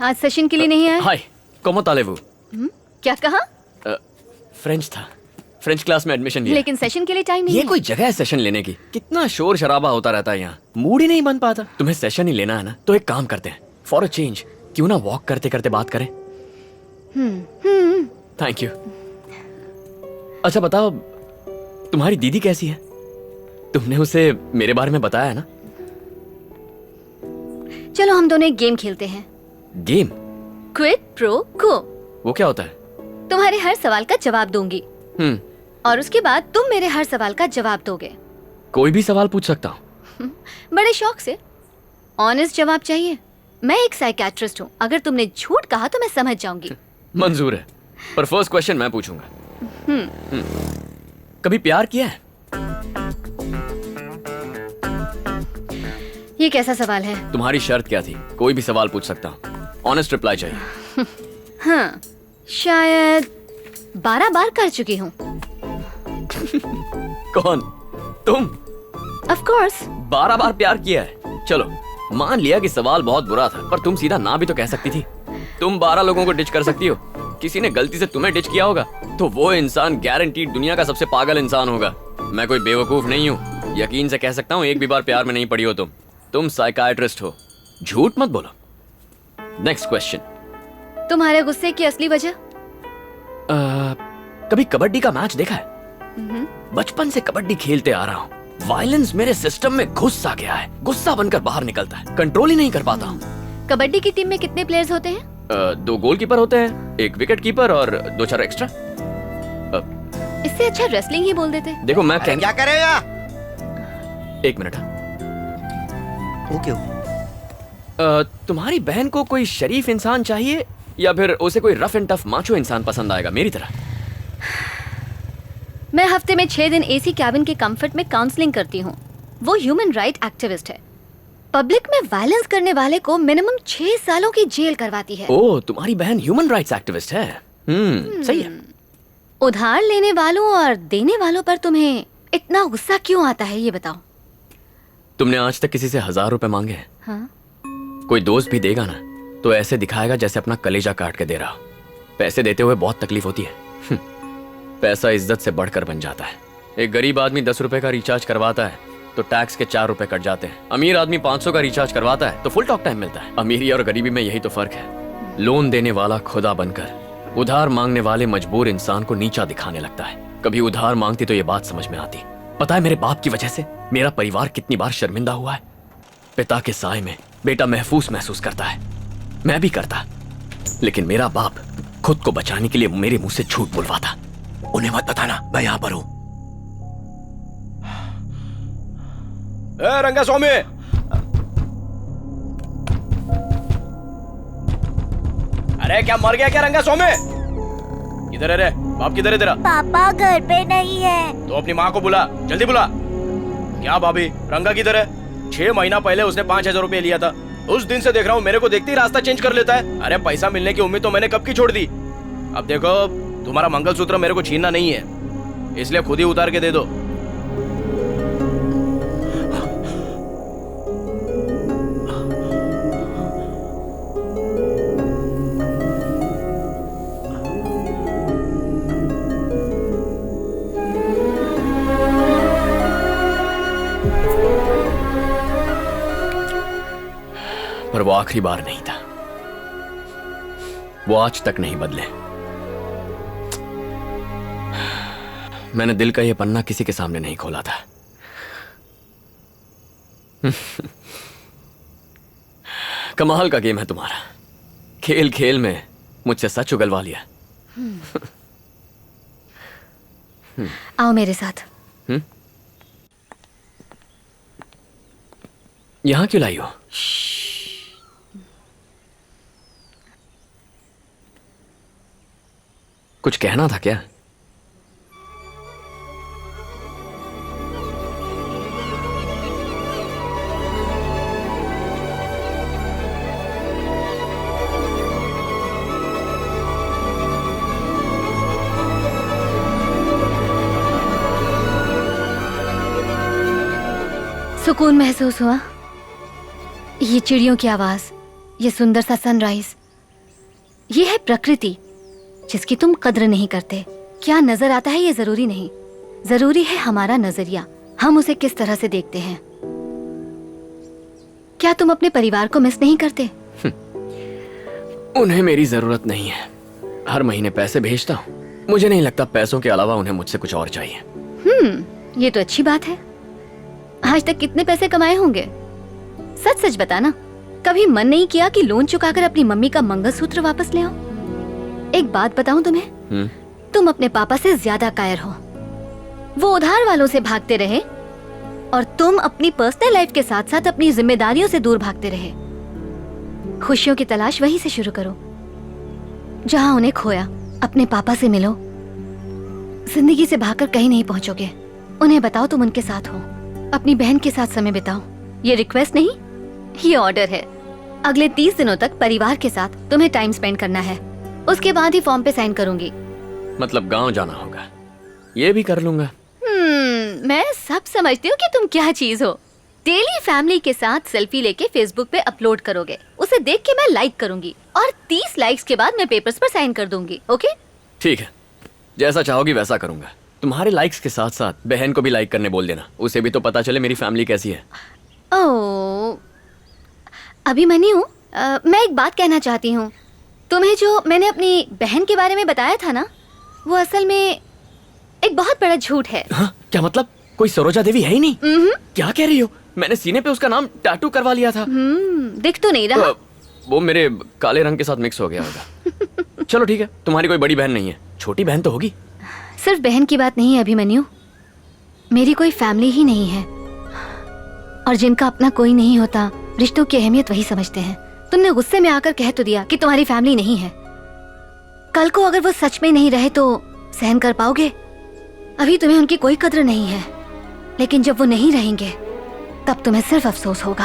आज सेशन के लिए नहीं आए? हाय, ¿cómo tal vous? क्या कहा? फ्रेंच था। फ्रेंच क्लास में एडमिशन लिया। लेकिन सेशन के लिए टाइम नहीं ये है। कोई जगह है सेशन लेने की? कितना शोर शराबा होता रहता है यहाँ, मूड ही नहीं बन पाता। तुम्हें सेशन ही लेना है ना, तो एक काम करते हैं, फॉर अ चेंज क्यों ना वॉक करते करते बात करें। Thank you. अच्छा बताओ, तुम्हारी दीदी कैसी है? तुमने उसे मेरे बारे में बताया है ना? चलो हम दोनों एक गेम खेलते हैं। गेम? क्विड प्रो को। वो क्या होता है? तुम्हारे हर सवाल का जवाब दूंगी और उसके बाद तुम मेरे हर सवाल का जवाब दोगे। कोई भी सवाल पूछ सकता हूँ? बड़े शौक से। ऑनेस्ट जवाब चाहिए। मैं एक साइकियाट्रिस्ट हूँ, अगर तुमने झूठ कहा तो मैं समझ जाऊंगी। मंजूर है, पर फर्स्ट क्वेश्चन मैं पूछूंगा। कभी प्यार किया है? ये कैसा सवाल है? तुम्हारी शर्त क्या थी? कोई भी सवाल पूछ सकता हूँ, ऑनेस्ट रिप्लाई चाहिए। हाँ, शायद 12 बार कर चुकी हूँ। कौन? तुम? Of course. 12 बार प्यार किया है? चलो मान लिया कि सवाल बहुत बुरा था, पर तुम सीधा ना भी तो कह सकती थी। तुम 12 लोगों को डिच कर सकती हो। किसी ने गलती से तुम्हें डिच किया होगा तो वो इंसान गारंटीड दुनिया का सबसे पागल इंसान होगा। मैं कोई बेवकूफ नहीं हूँ, यकीन से कह सकता हूँ एक भी बार प्यार में नहीं पड़ी हो तुम साइकाइट्रिस्ट हो, झूठ मत बोलो। Next question. तुम्हारे गुस्से की असली वजह? कभी कबड्डी का मैच देखा है? बचपन से कबड्डी खेलते आ रहा हूँ। वायलेंस मेरे सिस्टम में घुस सा गया है, गुस्सा बनकर बाहर निकलता है, कंट्रोल ही नहीं कर पाता हूँ। कबड्डी की टीम में कितने प्लेयर्स होते हैं? 2 गोलकीपर होते हैं, 1 विकेट कीपर और 2-4 एक्स्ट्रा। इससे अच्छा रेसलिंग ही बोल देते। देखो मैं क्या करेगा? 1 मिनट। ओके। तुम्हारी बहन को कोई शरीफ इंसान चाहिए या फिर उसे कोई रफ एंड टफ माचो इंसान पसंद आएगा मेरी तरह? मैं हफ्ते में 6 दिन एसी कैबिन के कंफर्ट में काउंसलिंग करती हूँ। वो ह्यूमन राइट एक्टिविस्ट है। पब्लिक में वायलेंस करने वाले को मिनिमम 6 सालों की जेल करवाती है। ओह, तुम्हारी बहन ह्यूमन राइट्स एक्टिविस्ट है। सही है। उधार लेने वालों और देने वालों पर तुम्हें इतना गुस्सा क्यों आता है, ये बताओ। तुमने आज तक किसी से 1000 रुपए मांगे हैं? हाँ? कोई दोस्त भी देगा ना तो ऐसे दिखाएगा जैसे अपना कलेजा काट के दे रहा हो। पैसे देते हुए बहुत तकलीफ होती है। पैसा इज्जत से बढ़कर बन जाता है। एक गरीब आदमी 10 रुपए का रिचार्ज करवाता है तो टैक्स के 4 रुपए कट जाते हैं। अमीर आदमी 500 का रिचार्ज करवाता है तो फुल टॉक टाइम मिलता है। अमीरी और गरीबी में यही तो फर्क है। लोन देने वाला खुदा बनकर उधार मांगने वाले मजबूर इंसान को नीचा दिखाने लगता है। कभी उधार मांगती तो ये बात समझ में आती। पता है मेरे बाप की वजह से मेरा परिवार कितनी बार शर्मिंदा हुआ है। पिता के साए में बेटा महफूज महसूस करता है, मैं भी करता, लेकिन मेरा बाप खुद को बचाने के लिए मेरे मुंह से झूठ बुलवाता। उन्हें मत बताना मैं यहां पर हूं। रंगा स्वामी, अरे क्या मर गया क्या रंगा स्वामी? किधर है रे? बाप किधर है तेरा? पापा घर पे नहीं है। तो अपनी माँ को बुला, जल्दी बुला। क्या भाभी, रंगा किधर है? 6 महीना पहले उसने 5000 रुपए लिया था। उस दिन से देख रहा हूँ मेरे को देखते ही रास्ता चेंज कर लेता है। अरे पैसा मिलने की उम्मीद तो मैंने कब की छोड़ दी। अब देखो, तुम्हारा मंगलसूत्र मेरे को छीनना नहीं है, इसलिए खुद ही उतार के दे दो। पर वो आखिरी बार नहीं था, वो आज तक नहीं बदले। मैंने दिल का ये पन्ना किसी के सामने नहीं खोला था। कमाल का गेम है तुम्हारा। खेल खेल में मुझसे सच उगलवा लिया। आओ मेरे साथ। यहां क्यों लाई हो? कुछ कहना था क्या? सुकून महसूस हुआ। ये चिड़ियों की आवाज, ये सुंदर सा सनराइज, ये है प्रकृति जिसकी तुम कद्र नहीं करते। क्या नजर आता है ये जरूरी नहीं, जरूरी है हमारा नजरिया, हम उसे किस तरह से देखते हैं। क्या तुम अपने परिवार को मिस नहीं करते? उन्हें मेरी जरूरत नहीं है, हर महीने पैसे भेजता हूँ। मुझे नहीं लगता पैसों के अलावा उन्हें मुझसे कुछ और चाहिए। ये तो अच्छी बात है। आज तक कितने पैसे कमाए होंगे? सच सच बताना, कभी मन नहीं किया कि लोन चुकाकर अपनी मम्मी का मंगलसूत्र वापस ले आओ? एक बात बताऊं तुम्हें, तुम अपने पापा से ज्यादा कायर हो। वो उधार वालों से भागते रहे और तुम अपनी पर्सनल लाइफ के साथ साथ अपनी जिम्मेदारियों से दूर भागते रहे। खुशियों की तलाश वहीं से शुरू करो जहां उन्हें खोया। अपने पापा से मिलो, जिंदगी से भागकर कहीं नहीं पहुंचोगे। उन्हें बताओ तुम उनके साथ हो, अपनी बहन के साथ समय बिताओ। ये रिक्वेस्ट नहीं, ये ऑर्डर है। अगले 30 दिनों तक परिवार के साथ तुम्हें टाइम स्पेंड करना है, उसके बाद ही फॉर्म पे साइन करूंगी। मतलब गांव जाना होगा, ये भी कर लूंगा। मैं सब समझती हूँ कि तुम क्या चीज हो। डेली फैमिली के साथ सेल्फी लेके फेसबुक पे अपलोड करोगे, उसे देख के मैं लाइक करूंगी और 30 लाइक्स के बाद मैं पेपर्स पर साइन कर दूंगी। ओके? ठीक है, जैसा चाहोगी वैसा करूंगा। तुम्हारे लाइक्स के साथ साथ बहन को भी लाइक करने बोल देना, उसे भी तो पता चले मेरी फैमिली कैसी है। ओह, अभिमन्यु, मैं एक बात कहना चाहती हूँ। तुम्हें जो मैंने अपनी बहन के बारे में बताया था ना, वो असल में एक बहुत बड़ा झूठ है। हाँ? क्या मतलब? कोई सरोजा देवी है ही नहीं? क्या कह रही हो? मैंने सीने पे उसका नाम टैटू करवा लिया था। दिख तो नहीं रहा। वो मेरे काले रंग के साथ मिक्स हो गया होगा। चलो ठीक है, तुम्हारी कोई बड़ी बहन नहीं है, छोटी बहन तो होगी। सिर्फ बहन की बात नहीं है अभिमन्यु, मेरी कोई फैमिली ही नहीं है। और जिनका अपना कोई नहीं होता, रिश्तों की अहमियत वही समझते हैं। तुमने गुस्से में आकर कह तो दिया कि तुम्हारी फैमिली नहीं है। कल को अगर वो सच में नहीं रहे तो सहन कर पाओगे? अभी तुम्हें उनकी कोई कद्र नहीं है, लेकिन जब वो नहीं रहेंगे तब तुम्हें सिर्फ अफसोस होगा।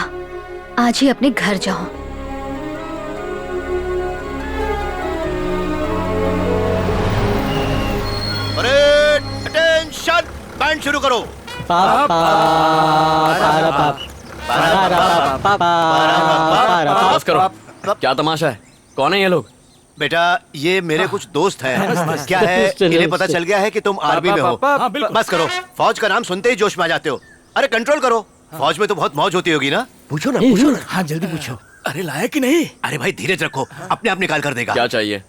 आज ही अपने घर जाओ। अरे अटेंशन, बैंड शुरू करो। बस करो, क्या तमाशा है? कौन है ये लोग? बेटा, ये मेरे कुछ दोस्त हैं। क्या है, इन्हें पता चल गया है कि तुम आर्मी में हो। बस करो, फौज का नाम सुनते ही जोश में आ जाते हो। अरे कंट्रोल करो, फौज में तो बहुत मौज होती होगी ना? पूछो ना, पूछो ना। हाँ जल्दी पूछो। अरे लाया कि नहीं? अरे भाई धीरज रखो, अपने आप निकाल कर देगा। क्या चाहिए?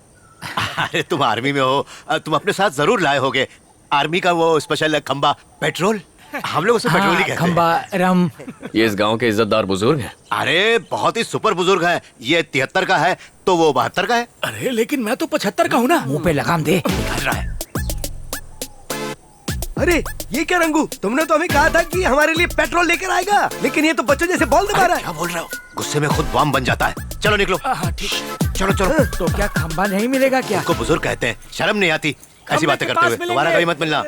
अरे तुम आर्मी में हो, तुम अपने साथ जरूर लाए होगे आर्मी का वो स्पेशल खंबा, पेट्रोल। हम लोग उसे पेट्रोल ही कहते हैं। खंबा, रम। ये इस गांव के इज्जतदार बुजुर्ग हैं। अरे बहुत ही सुपर बुजुर्ग है। ये 73 का है तो वो 72 का है। अरे लेकिन मैं तो 75 का हूँ ना। मुंह पे लगाम दे। निकाल रहा है। अरे ये क्या रंगू, तुमने तो हमें कहा था कि हमारे लिए पेट्रोल लेकर आएगा, लेकिन ये तो बच्चों जैसे बॉल दबा रहा है। क्या बोल रहे हो? गुस्से में खुद बम बन जाता है। चलो निकलो। हाँ ठीक। चलो चलो। तो क्या खंबा नहीं मिलेगा क्या? उसको बुजुर्ग कहते हैं, शर्म नहीं आती ऐसी बातें करते हुए। तुम्हारा कहीं मत मिलना।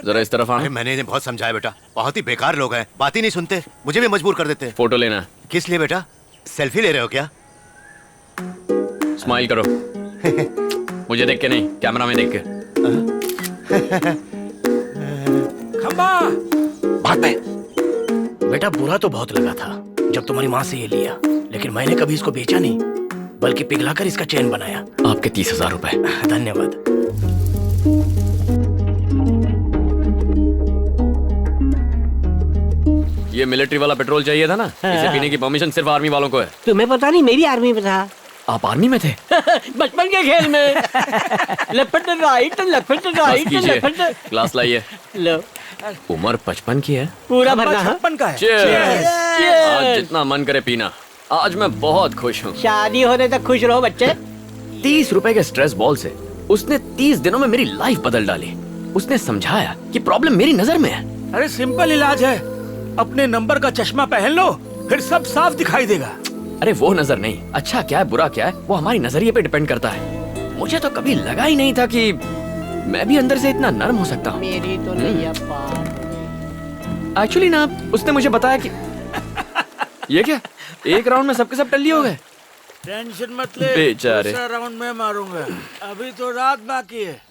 जरा इस तरफ अरे आना। मैंने इन्हें बहुत समझाया बेटा, बहुत ही बेकार लोग हैं, बात ही नहीं सुनते, मुझे भी मजबूर कर देते हैं। फोटो लेना है। किस लिए बेटा? सेल्फी ले रहे हो क्या? स्माइल करो। मुझे देख के नहीं, कैमरा में देख के। खंबा। बात में बेटा, बुरा तो बहुत लगा था जब तुम्हारी माँ से ये लिया, लेकिन मैंने कभी इसको बेचा नहीं, बल्कि पिघलाकर इसका चैन बनाया। आपके 30,000 रुपए। धन्यवाद। ये मिलिट्री वाला पेट्रोल चाहिए था ना? इसे पीने की परमिशन सिर्फ आर्मी वालों को है। तुम्हें पता नहीं, मेरी आर्मी में था। आप आर्मी में थे? बचपन के खेल में। लेफ्ट राइट, लेफ्ट बस राइट, कीजिए, लेफ्ट। ग्लास लाइए। लो, उम्र 55 की है। पूरा भरना। हाँ? 56 का है। Cheers! आज जितना मन करे पीना। आज मैं बहुत खुश हूँ। शादी होने तक खुश रहो बच्चे। 30 रुपए के स्ट्रेस बॉल से उसने 30 दिनों में मेरी लाइफ बदल डाली। उसने समझाया कि प्रॉब्लम मेरी नजर में है। अरे सिंपल इलाज है, अपने नंबर का चश्मा पहन लो, फिर सब साफ दिखाई देगा। अरे वो नजर नहीं, अच्छा क्या है बुरा क्या है वो हमारी नजरिए पे डिपेंड करता है। मुझे तो कभी लगा ही नहीं था कि मैं भी अंदर से इतना नर्म हो सकता हूँ। मेरी तो नैया पार। एक्चुअली ना, उसने मुझे बताया कि ये क्या, एक राउंड में सबके सब टल्ली हो गए। टेंशन मत ले, बेचारे। दूसरा राउंड में मारूंगा, अभी तो रात बाकी है।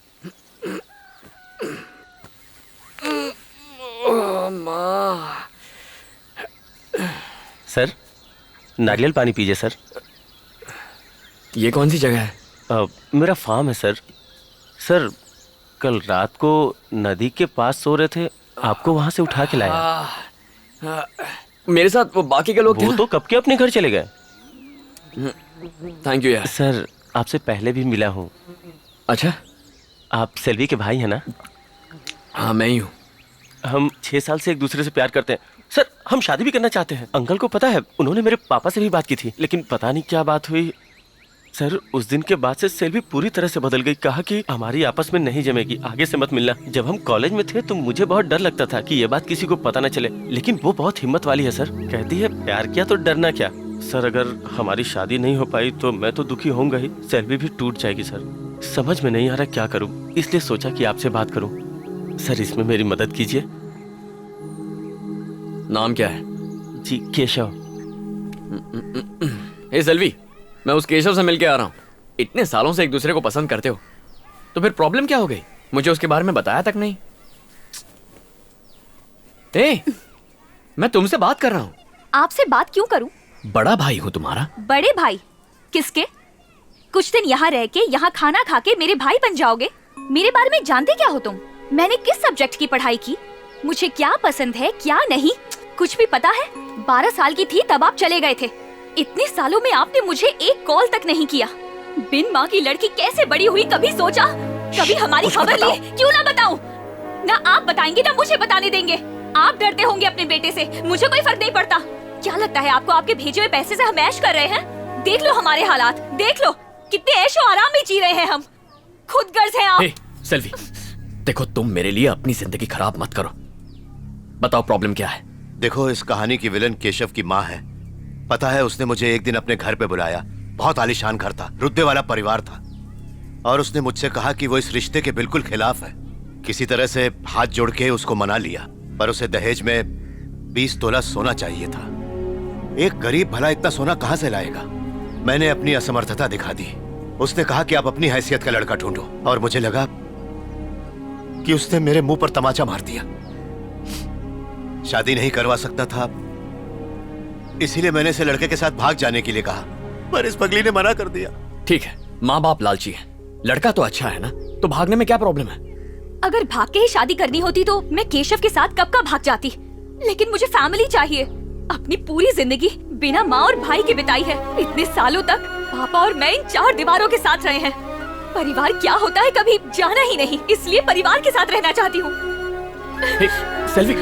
सर, नारियल पानी पीजिए सर। ये कौन सी जगह है? मेरा फार्म है सर। सर कल रात को नदी के पास सो रहे थे, आपको वहां से उठा के लाया। मेरे साथ वो बाकी के लोग थे वो ना? तो कब के अपने घर चले गए। थैंक यू यार। सर आपसे पहले भी मिला हूँ। अच्छा, आप सेल्वी के भाई हैं ना? हाँ मैं ही हूँ। हम 6 साल से एक दूसरे से प्यार करते हैं सर। हम शादी भी करना चाहते हैं। अंकल को पता है, उन्होंने मेरे पापा से भी बात की थी, लेकिन पता नहीं क्या बात हुई सर। उस दिन के बाद से सेल्वी पूरी तरह से बदल गई। कहा कि हमारी आपस में नहीं जमेगी, आगे से मत मिलना। जब हम कॉलेज में थे तो मुझे बहुत डर लगता था कि ये बात किसी को पता न चले, लेकिन वो बहुत हिम्मत वाली है सर। कहती है प्यार किया तो डरना क्या। सर अगर हमारी शादी नहीं हो पाई तो मैं तो दुखी होऊंगा ही, सेल्वी भी टूट जाएगी सर। समझ में नहीं आ रहा क्या करूं, इसलिए सोचा कि आपसे बात करूं। सर इसमें मेरी मदद कीजिए। नाम क्या है? जी केशव। ए सेल्वी, मैं उस केशव से मिल के आ रहा हूँ। इतने सालों से एक दूसरे को पसंद करते हो तो फिर प्रॉब्लम क्या हो गई? मुझे उसके बारे में बताया तक नहीं। ए, मैं तुमसे बात कर रहा हूँ। आपसे बात क्यों करूं? बड़ा भाई हूँ तुम्हारा। बड़े भाई किसके? कुछ दिन यहाँ रह के, यहाँ खाना खा के मेरे भाई बन जाओगे? मेरे बारे में जानते क्या हो तुम? मैंने किस सब्जेक्ट की पढ़ाई की, मुझे क्या पसंद है क्या नहीं, कुछ भी पता है? 12 साल की थी तब आप चले गए थे। इतने सालों में आपने मुझे एक कॉल तक नहीं किया। बिन माँ की लड़की कैसे बड़ी हुई, कभी सोचा? कभी हमारी खबर ली? क्यों ना बताऊं? ना आप बताएंगे ना मुझे बताने देंगे। आप डरते होंगे अपने बेटे से, मुझे कोई फर्क नहीं पड़ता। क्या लगता है आपको आपके भेजे हुए पैसे से हम ऐश कर रहे हैं? देख लो हमारे हालात, देख लो कितने ऐशो आराम में जी रहे हैं हम। खुद गर्ज हैं आप। सेल्वी, देखो तुम मेरे लिए अपनी जिंदगी खराब मत करो। बताओ प्रॉब्लम क्या है? देखो इस कहानी की विलन केशव की माँ है। पता है उसने मुझे एक दिन अपने घर पे बुलाया। बहुत आलीशान घर था, रुतबे वाला परिवार था, और उसने मुझसे कहा कि वो इस रिश्ते के बिल्कुल खिलाफ है। किसी तरह से हाथ जोड़ के उसको मना लिया, पर उसे दहेज में 20 तोला सोना चाहिए था। एक गरीब भला इतना सोना कहां से लाएगा? मैंने अपनी असमर्थता दिखा दी। उसने कहा कि आप अपनी हैसियत का लड़का ढूंढो, और मुझे लगा कि उसने मेरे मुंह पर तमाचा मार दिया। शादी नहीं करवा सकता था, इसीलिए मैंने इसे लड़के के साथ भाग जाने के लिए कहा, पर इस पगली ने मना कर दिया। ठीक है, माँ बाप लालची है, लड़का तो अच्छा है ना, तो भागने में क्या प्रॉब्लम है? अगर भाग के ही शादी करनी होती तो मैं केशव के साथ कब का भाग जाती, लेकिन मुझे फैमिली चाहिए। अपनी पूरी जिंदगी बिना माँ और भाई के बिताई है। इतने सालों तक पापा और मैं इन 4 दीवारों के साथ रहे हैं। परिवार क्या होता है कभी जाना ही नहीं, इसलिए परिवार के साथ रहना चाहती हूँ। सेल्वी,